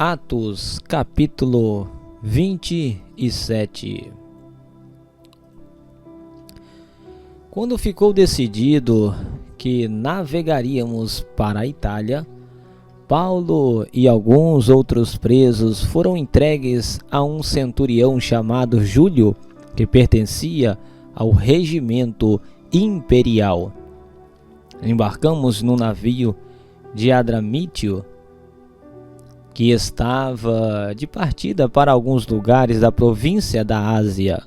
Atos, capítulo 27. Quando ficou decidido que navegaríamos para a Itália, Paulo e alguns outros presos foram entregues a um centurião chamado Júlio, que pertencia ao regimento imperial. Embarcamos no navio de Adramítio, que estava de partida para alguns lugares da província da Ásia.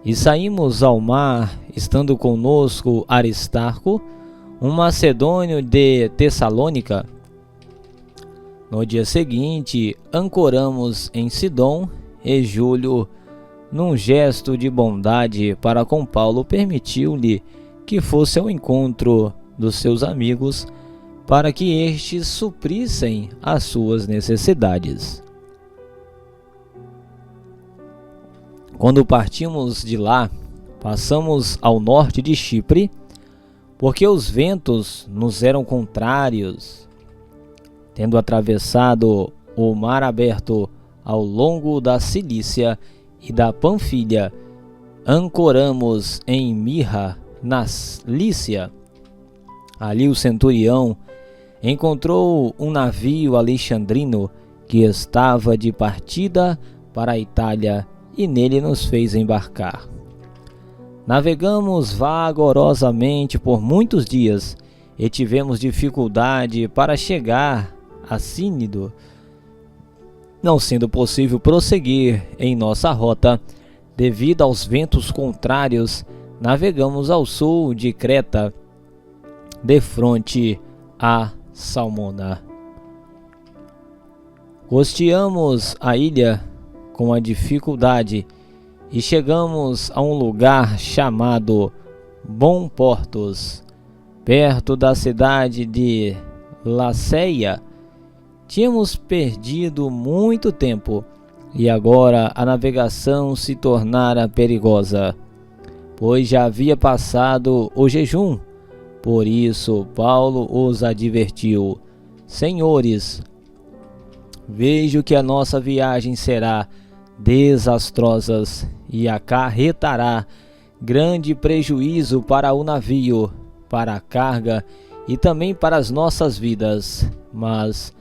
E saímos ao mar, estando conosco Aristarco, um macedônio de Tessalônica. No dia seguinte, ancoramos em Sidom, e Júlio, num gesto de bondade para com Paulo, permitiu-lhe que fosse ao encontro dos seus amigos, para que estes suprissem as suas necessidades. Quando partimos de lá, passamos ao norte de Chipre, porque os ventos nos eram contrários. Tendo atravessado o mar aberto ao longo da Cilícia e da Panfilha, ancoramos em Mirra, na Lícia. Ali o centurião encontrou um navio alexandrino que estava de partida para a Itália, e nele nos fez embarcar. Navegamos vagarosamente por muitos dias e tivemos dificuldade para chegar a Cínido. Não sendo possível prosseguir em nossa rota, devido aos ventos contrários, navegamos ao sul de Creta, de frente a Salmona. Costeamos a ilha com a dificuldade e chegamos a um lugar chamado Bom Portos, perto da cidade de Laceia. Tínhamos perdido muito tempo e agora a navegação se tornara perigosa, pois já havia passado o jejum. Por isso Paulo os advertiu: Senhores, vejo que a nossa viagem será desastrosa e acarretará grande prejuízo para o navio, para a carga e também para as nossas vidas. Mas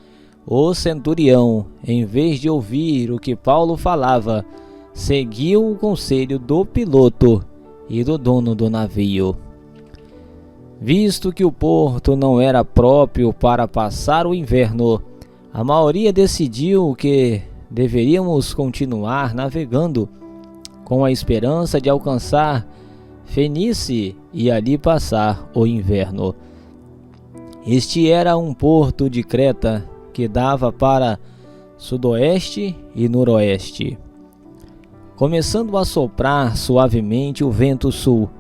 o centurião, em vez de ouvir o que Paulo falava, seguiu o conselho do piloto e do dono do navio. Visto que o porto não era próprio para passar o inverno, a maioria decidiu que deveríamos continuar navegando, com a esperança de alcançar Fenície e ali passar o inverno. Este era um porto de Creta que dava para sudoeste e noroeste. Começando a soprar suavemente o vento sul,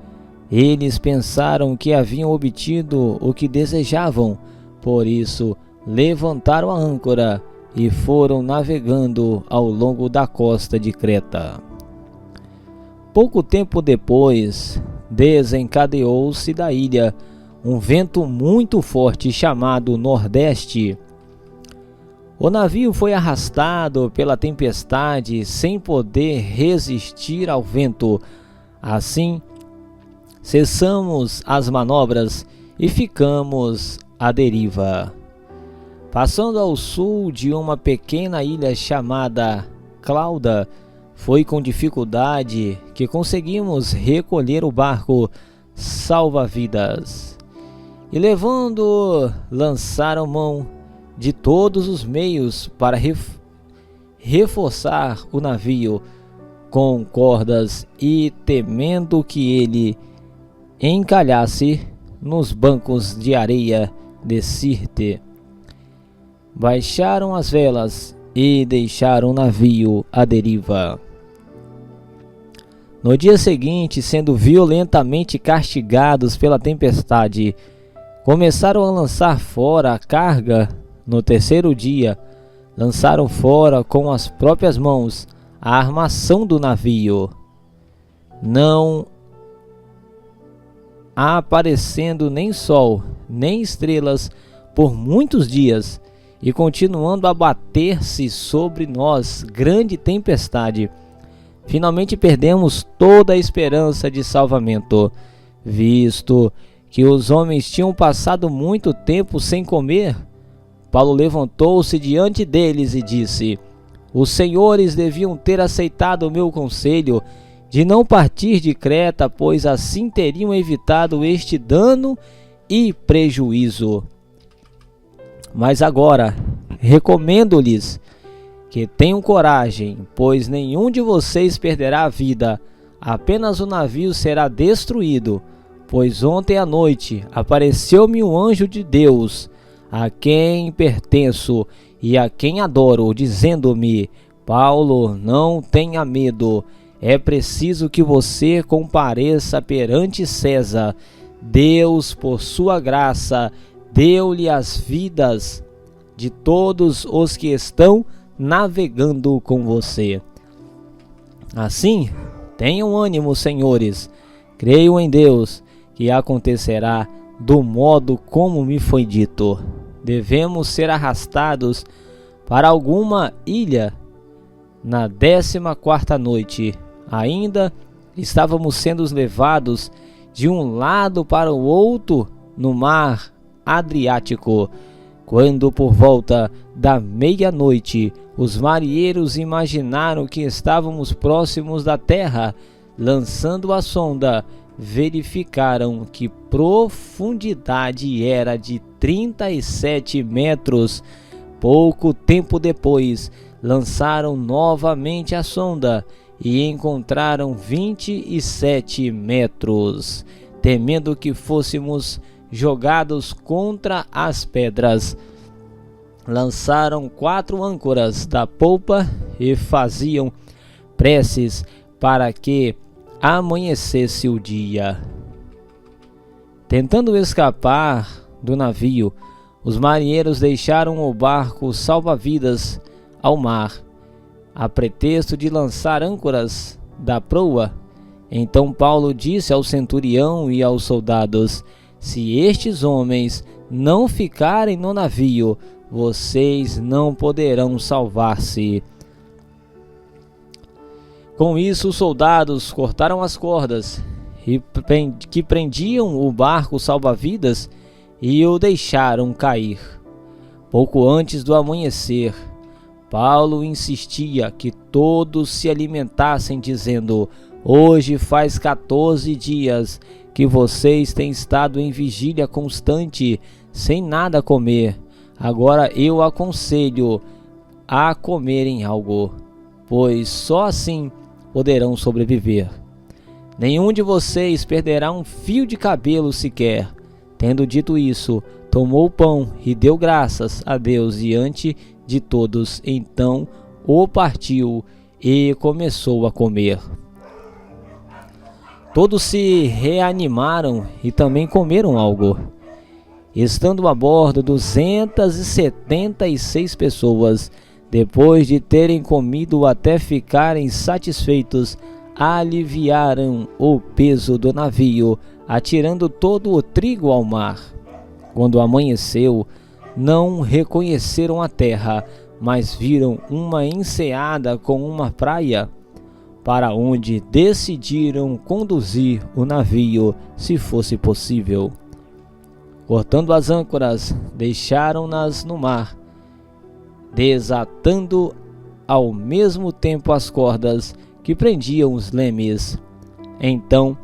eles pensaram que haviam obtido o que desejavam, por isso levantaram a âncora e foram navegando ao longo da costa de Creta. Pouco tempo depois, desencadeou-se da ilha um vento muito forte chamado Nordeste. O navio foi arrastado pela tempestade sem poder resistir ao vento. Assim, cessamos as manobras e ficamos à deriva. Passando ao sul de uma pequena ilha chamada Clauda, foi com dificuldade que conseguimos recolher o barco salva-vidas. E levando, lançaram mão de todos os meios para reforçar o navio com cordas e temendo que ele encalhasse nos bancos de areia de Sirte, baixaram as velas e deixaram o navio à deriva. No dia seguinte, sendo violentamente castigados pela tempestade, começaram a lançar fora a carga. No terceiro dia, lançaram fora com as próprias mãos a armação do navio, não aparecendo nem sol nem estrelas por muitos dias, e continuando a bater-se sobre nós grande tempestade, finalmente perdemos toda a esperança de salvamento, visto que os homens tinham passado muito tempo sem comer. Paulo levantou-se diante deles e disse: os senhores deviam ter aceitado o meu conselho de não partir de Creta, pois assim teriam evitado este dano e prejuízo. Mas agora, recomendo-lhes que tenham coragem, pois nenhum de vocês perderá a vida, apenas o navio será destruído, pois ontem à noite apareceu-me um anjo de Deus, a quem pertenço e a quem adoro, dizendo-me: Paulo, não tenha medo, é preciso que você compareça perante César. Deus, por sua graça, deu-lhe as vidas de todos os que estão navegando com você. Assim, tenham ânimo, senhores, creio em Deus, que acontecerá do modo como me foi dito. Devemos ser arrastados para alguma ilha na 14ª noite. Ainda estávamos sendo levados de um lado para o outro no mar Adriático, quando por volta da meia-noite os marinheiros imaginaram que estávamos próximos da terra. Lançando a sonda, verificaram que profundidade era de 37 metros. Pouco tempo depois, lançaram novamente a sonda e encontraram 27 metros. Temendo que fôssemos jogados contra as pedras, lançaram 4 âncoras da polpa e faziam preces para que amanhecesse o dia. Tentando escapar do navio, os marinheiros deixaram o barco salva-vidas ao mar, a pretexto de lançar âncoras da proa. Então Paulo disse ao centurião e aos soldados: se estes homens não ficarem no navio, vocês não poderão salvar-se. Com isso, os soldados cortaram as cordas que prendiam o barco salva-vidas e o deixaram cair. Pouco antes do amanhecer, Paulo insistia que todos se alimentassem, dizendo: hoje faz 14 dias que vocês têm estado em vigília constante, sem nada comer. Agora eu aconselho a comerem algo, pois só assim poderão sobreviver. Nenhum de vocês perderá um fio de cabelo sequer. Tendo dito isso, tomou o pão e deu graças a Deus diante de todos. Então o partiu e começou a comer. Todos se reanimaram e também comeram algo. Estando a bordo 276 pessoas, depois de terem comido até ficarem satisfeitos, aliviaram o peso do navio, atirando todo o trigo ao mar. Quando amanheceu, não reconheceram a terra, mas viram uma enseada com uma praia, para onde decidiram conduzir o navio, se fosse possível. Cortando as âncoras, deixaram-nas no mar, desatando ao mesmo tempo as cordas que prendiam os lemes. Então,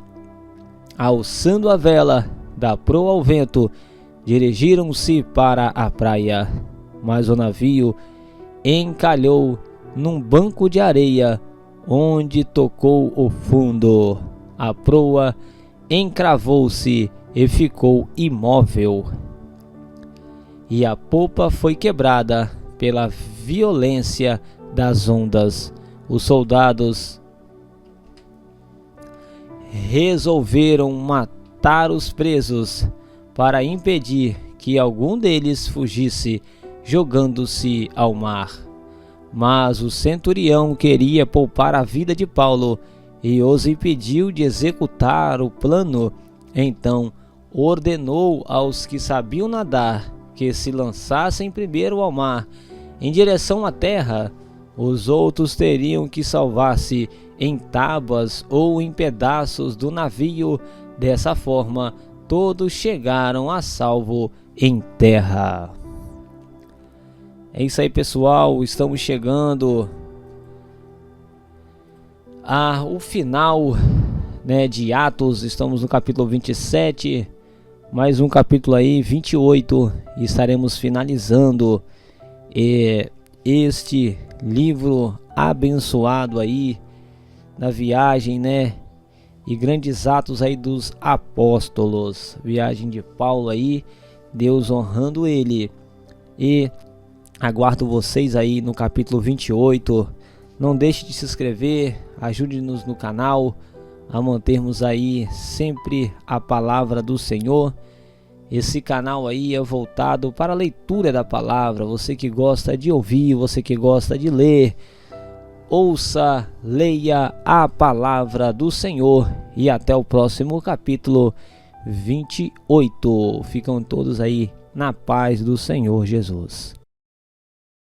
alçando a vela da proa ao vento, dirigiram-se para a praia. Mas o navio encalhou num banco de areia, onde tocou o fundo. A proa encravou-se e ficou imóvel, e a polpa foi quebrada pela violência das ondas. Os soldados resolveram matar os presos para impedir que algum deles fugisse, jogando-se ao mar. Mas o centurião queria poupar a vida de Paulo e os impediu de executar o plano. Então ordenou aos que sabiam nadar que se lançassem primeiro ao mar, em direção à terra, os outros teriam que salvar-se em tábuas ou em pedaços do navio. Dessa forma, todos chegaram a salvo em terra. É isso aí, pessoal, estamos chegando ao final, de Atos. Estamos no capítulo 27, mais um capítulo aí, 28, e estaremos finalizando este livro abençoado aí na viagem, e grandes atos aí dos apóstolos, viagem de Paulo aí, Deus honrando ele. E aguardo vocês aí no capítulo 28. Não deixe de se inscrever, ajude-nos no canal a mantermos aí sempre a palavra do Senhor. Esse canal aí é voltado para a leitura da palavra. Você que gosta de ouvir, você que gosta de ler, ouça, leia a palavra do Senhor. E até o próximo capítulo 28. Ficam todos aí na paz do Senhor Jesus.